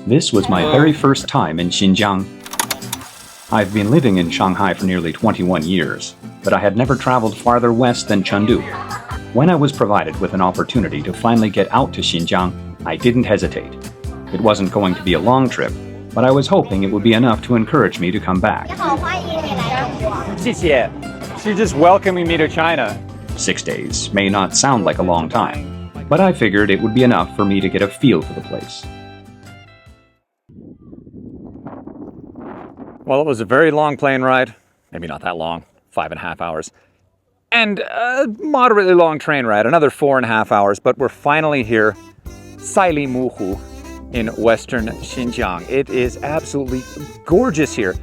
This was my very first time in Xinjiang. I've been living in Shanghai for nearly 21 years, but I had never traveled farther west than Chengdu. When I was provided with an opportunity to finally get out to Xinjiang, I didn't hesitate. It wasn't going to be a long trip, but I was hoping it would be enough to encourage me to come back. 谢谢. She's just welcoming me to China. 6 days may not sound like a long time, but I figured it would be enough for me to get a feel for the place. Well, it was a very long plane ride. Maybe not that long, 5.5 hours. And a moderately long train ride, another 4.5 hours, but we're finally here, Sayram in western Xinjiang. It is absolutely gorgeous here.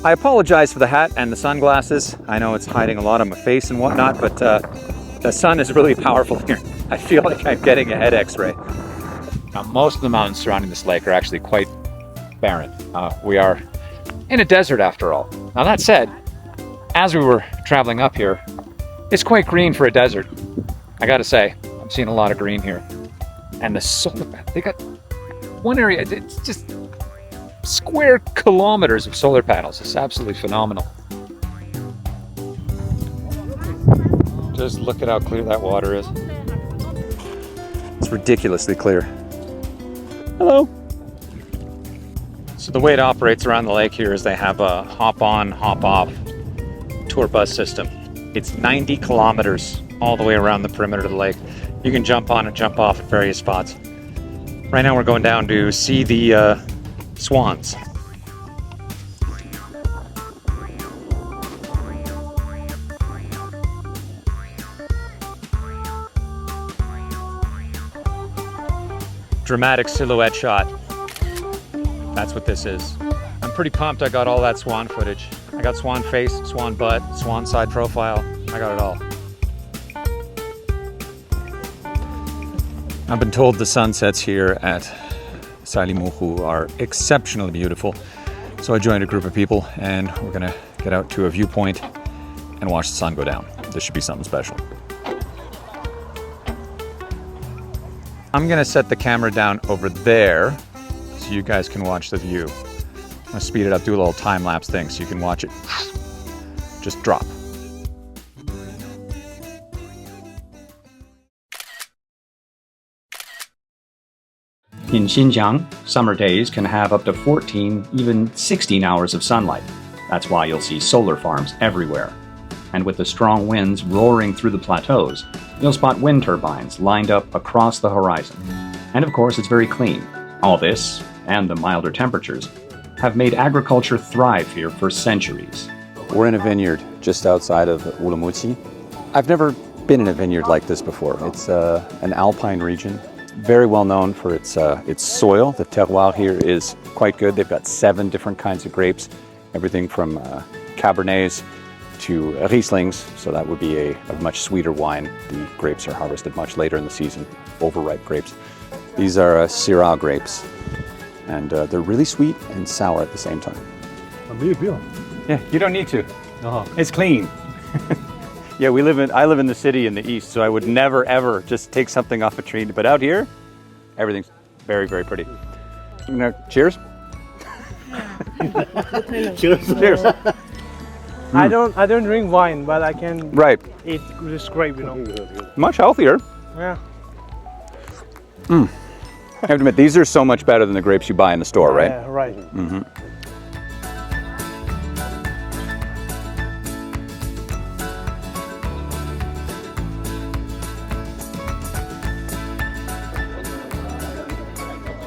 I apologize for the hat and the sunglasses. I know it's hiding a lot of my face and whatnot, but the sun is really powerful here. I feel like I'm getting a head x-ray. Now, most of the mountains surrounding this lake are actually quite barren. We are in a desert after all. Now that said, as we were traveling up here, it's quite green for a desert. I gotta say, I'm seeing a lot of green here. And the solar, they got one area, it's just square kilometers of solar panels. It's absolutely phenomenal. Just look at how clear that water is. It's ridiculously clear. Hello. So the way it operates around the lake here is they have a hop-on, hop-off tour bus system. It's 90 kilometers all the way around the perimeter of the lake. You can jump on and jump off at various spots. Right now we're going down to see the swans. Dramatic silhouette shot. That's what this is. I'm pretty pumped I got all that swan footage. I got swan face, swan butt, swan side profile. I got it all. I've been told the sunsets here at Sayram are exceptionally beautiful. So I joined a group of people and we're gonna get out to a viewpoint and watch the sun go down. This should be something special. I'm gonna set the camera down over there so you guys can watch the view. I'm gonna speed it up, do a little time-lapse thing so you can watch it just drop. In Xinjiang, summer days can have up to 14, even 16 hours of sunlight. That's why you'll see solar farms everywhere. And with the strong winds roaring through the plateaus, you'll spot wind turbines lined up across the horizon. And of course, it's very clean. All this, and the milder temperatures, have made agriculture thrive here for centuries. We're in a vineyard just outside of Urumqi. I've never been in a vineyard like this before. It's an alpine region, very well known for its soil. The terroir here is quite good. They've got 7 different kinds of grapes, everything from Cabernets to Rieslings, so that would be a much sweeter wine. The grapes are harvested much later in the season, overripe grapes. These are Syrah grapes, and they're really sweet and sour at the same time. Yeah, you don't need to. It's clean. Yeah, I live in the city in the east, so I would never ever just take something off a tree. But out here, everything's very, very pretty. Cheers. Cheers. Cheers. I don't drink wine, but I can eat this grape, Much healthier. Yeah. I have to admit, these are so much better than the grapes you buy in the store, right? Yeah, right. Mm-hmm.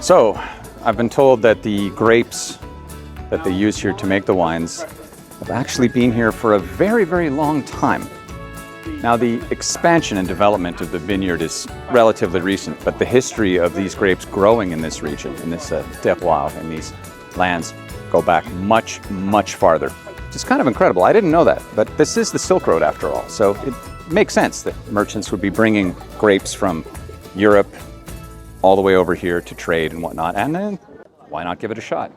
So, I've been told that the grapes that they use here to make the wines have actually been here for a very, very long time. Now, the expansion and development of the vineyard is relatively recent, but the history of these grapes growing in this region, in this terroir, in these lands, go back much, much farther. It's kind of incredible. I didn't know that, but this is the Silk Road after all, so it makes sense that merchants would be bringing grapes from Europe all the way over here to trade and whatnot, and then why not give it a shot?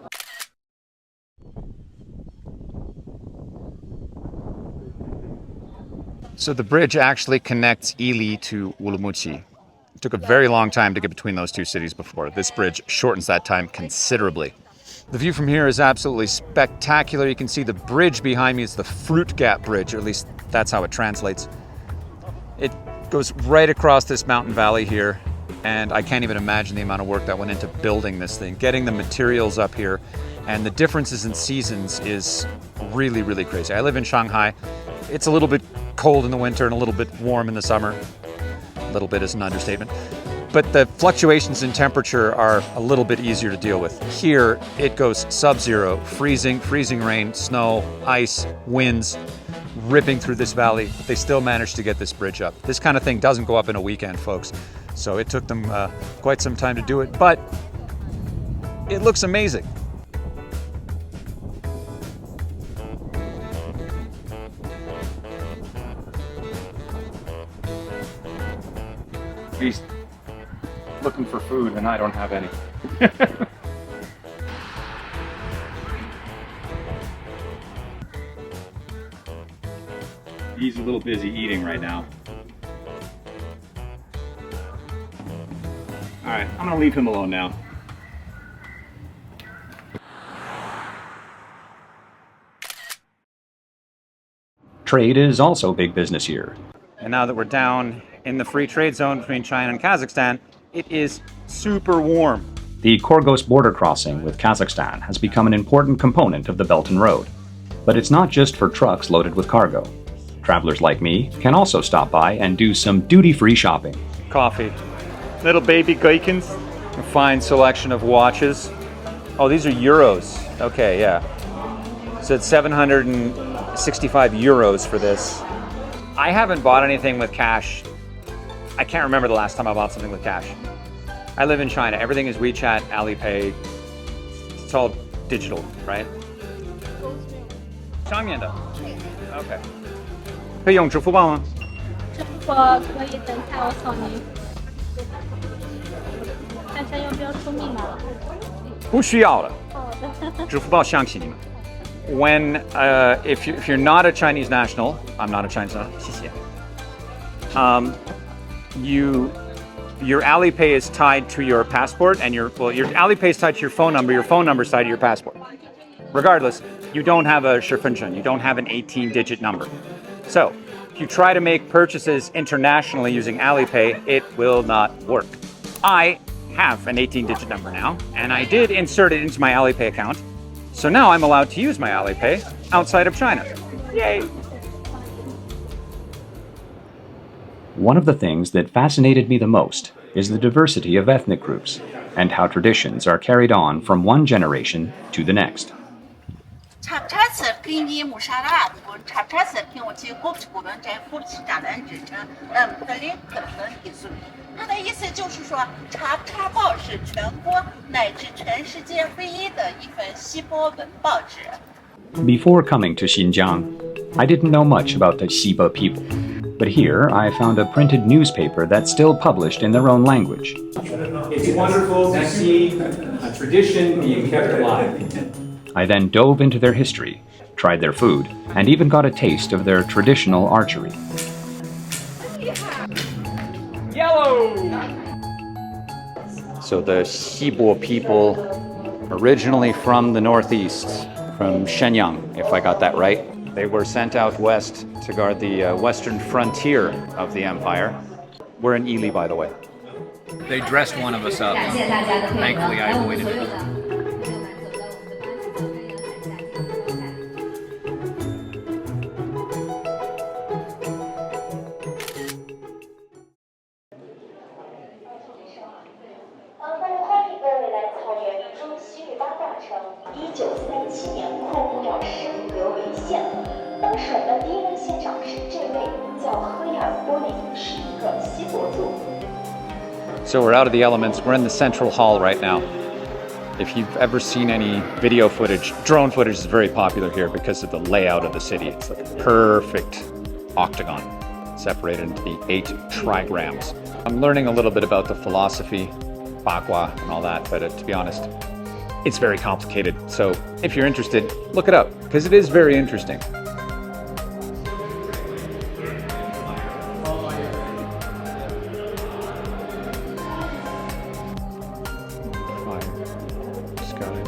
So the bridge actually connects Yili to Urumqi. It took a very long time to get between those two cities before. This bridge shortens that time considerably. The view from here is absolutely spectacular. You can see the bridge behind me is the Fruit Gap Bridge, or at least that's how it translates. It goes right across this mountain valley here, and I can't even imagine the amount of work that went into building this thing, getting the materials up here, and the differences in seasons is really, really crazy. I live in Shanghai. It's a little bit cold in the winter and a little bit warm in the summer. A little bit is an understatement. But the fluctuations in temperature are a little bit easier to deal with. Here, it goes sub-zero, freezing rain, snow, ice, winds, ripping through this valley. But they still managed to get this bridge up. This kind of thing doesn't go up in a weekend, folks. So it took them quite some time to do it, but it looks amazing. He's looking for food and I don't have any. He's a little busy eating right now. All right, I'm gonna leave him alone now. Trade is also big business here. And now that we're down in the free trade zone between China and Kazakhstan, it is super warm. The Korgos border crossing with Kazakhstan has become an important component of the Belt and Road. But it's not just for trucks loaded with cargo. Travelers like me can also stop by and do some duty-free shopping. Coffee. Little baby Goikins. A fine selection of watches. Oh, these are euros. Okay, yeah. So it's 765 euros for this. I haven't bought anything with cash. I can't remember the last time I bought something with cash. I live in China. Everything is WeChat, Alipay. It's all digital, right? 上面的 Okay. 可以用支付宝吗？支付宝可以，等下我扫您。看一下要不要输密码。不需要了。好的。支付宝相信你们。When if you're not a Chinese national, I'm not a Chinese national. 谢谢。Your Alipay is tied to your passport, and your Alipay is tied to your phone number is tied to your passport. Regardless, you don't have a 身份证, you don't have an 18-digit number. So, if you try to make purchases internationally using Alipay, it will not work. I have an 18-digit number now, and I did insert it into my Alipay account. So now I'm allowed to use my Alipay outside of China. Yay! One of the things that fascinated me the most is the diversity of ethnic groups and how traditions are carried on from one generation to the next. Before coming to Xinjiang, I didn't know much about the Xibe people. But here, I found a printed newspaper that's still published in their own language. It's wonderful to see a tradition being kept alive. I then dove into their history, tried their food, and even got a taste of their traditional archery. Yellow! So the Xibe people, originally from the northeast, from Shenyang, if I got that right. They were sent out west to guard the western frontier of the empire. We're in Yili, by the way. They dressed one of us up. Thankfully, I avoided it. So we're out of the elements. We're in the central hall right now. If you've ever seen any video footage, drone footage is very popular here because of the layout of the city. It's like a perfect octagon separated into the 8 trigrams. I'm learning a little bit about the philosophy, Bagua and all that, but to be honest, it's very complicated. So if you're interested, look it up because it is very interesting. sky.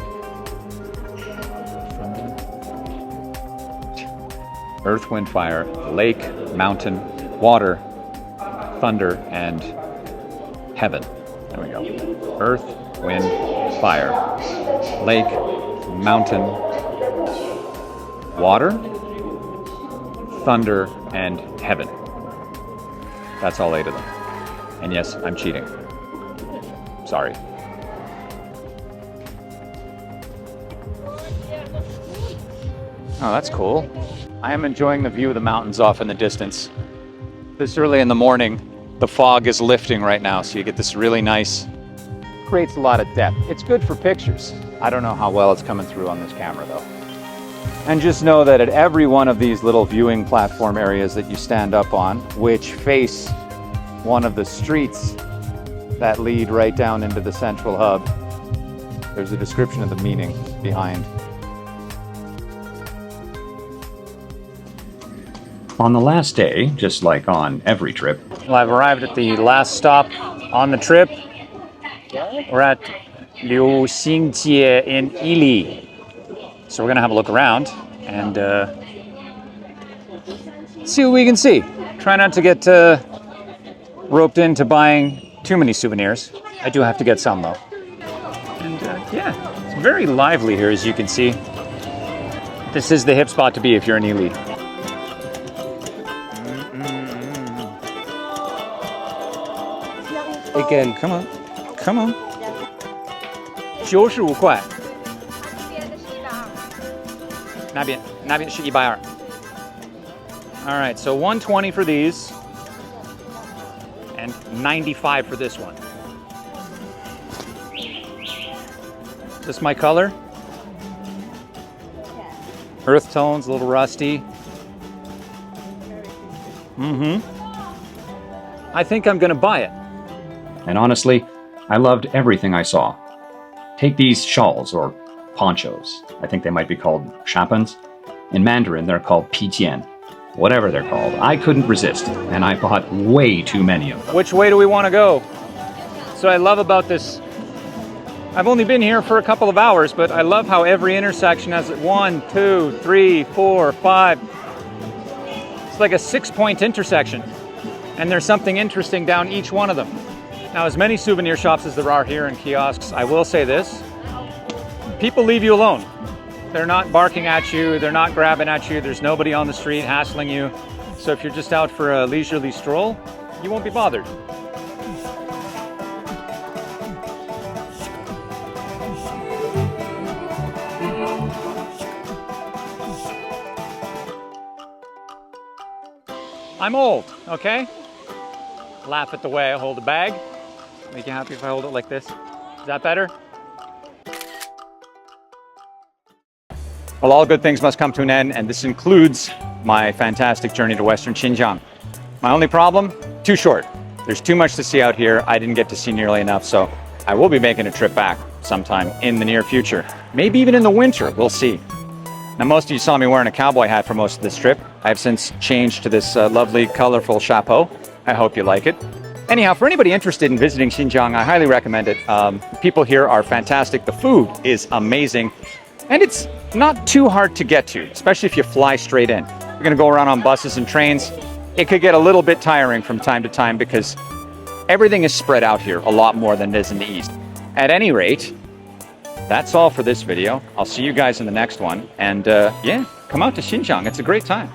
Earth, wind, fire, lake, mountain, water, thunder, and heaven. There we go. Earth, wind, fire, lake, mountain, water, thunder, and heaven. That's all 8 of them. And yes, I'm cheating. Sorry. Oh, that's cool. I am enjoying the view of the mountains off in the distance. This early in the morning, the fog is lifting right now, so you get this really nice, creates a lot of depth. It's good for pictures. I don't know how well it's coming through on this camera though. And just know that at every one of these little viewing platform areas that you stand up on, which face one of the streets that lead right down into the central hub, there's a description of the meaning behind. On the last day, just like on every trip, Well, I've arrived at the last stop on the trip. We're at Liu Xingjie in Yili. So we're gonna have a look around and see what we can see. Try not to get roped into buying too many souvenirs. I do have to get some though. And yeah, it's very lively here as you can see. This is the hip spot to be if you're in Yili. Again, come on. Come on. 95块。那边是120。All right, so 120 for these, and 95 for this one. Is this my color? Earth tones, a little rusty. I think I'm gonna buy it. and honestly, I loved everything I saw. Take these shawls, or ponchos. I think they might be called shapans. In Mandarin, they're called pijian. Whatever they're called, I couldn't resist, and I bought way too many of them. Which way do we want to go? So I love about this, I've only been here for a couple of hours, but I love how every intersection has 1, 2, 3, 4, 5. It's like a 6-point intersection, and there's something interesting down each one of them. Now, as many souvenir shops as there are here in kiosks, I will say this, people leave you alone. They're not barking at you, they're not grabbing at you, there's nobody on the street hassling you. So if you're just out for a leisurely stroll, you won't be bothered. I'm old, okay? Laugh at the way I hold a bag. Make you happy if I hold it like this? Is that better? Well, all good things must come to an end, and this includes my fantastic journey to Western Xinjiang. My only problem? Too short. There's too much to see out here. I didn't get to see nearly enough, so I will be making a trip back sometime in the near future. Maybe even in the winter, we'll see. Now, most of you saw me wearing a cowboy hat for most of this trip. I've since changed to this lovely, colorful chapeau. I hope you like it. Anyhow, for anybody interested in visiting Xinjiang, I highly recommend it. People here are fantastic. The food is amazing. And it's not too hard to get to, especially if you fly straight in. You're gonna go around on buses and trains. It could get a little bit tiring from time to time because everything is spread out here a lot more than it is in the East. At any rate, that's all for this video. I'll see you guys in the next one. And yeah, come out to Xinjiang. It's a great time.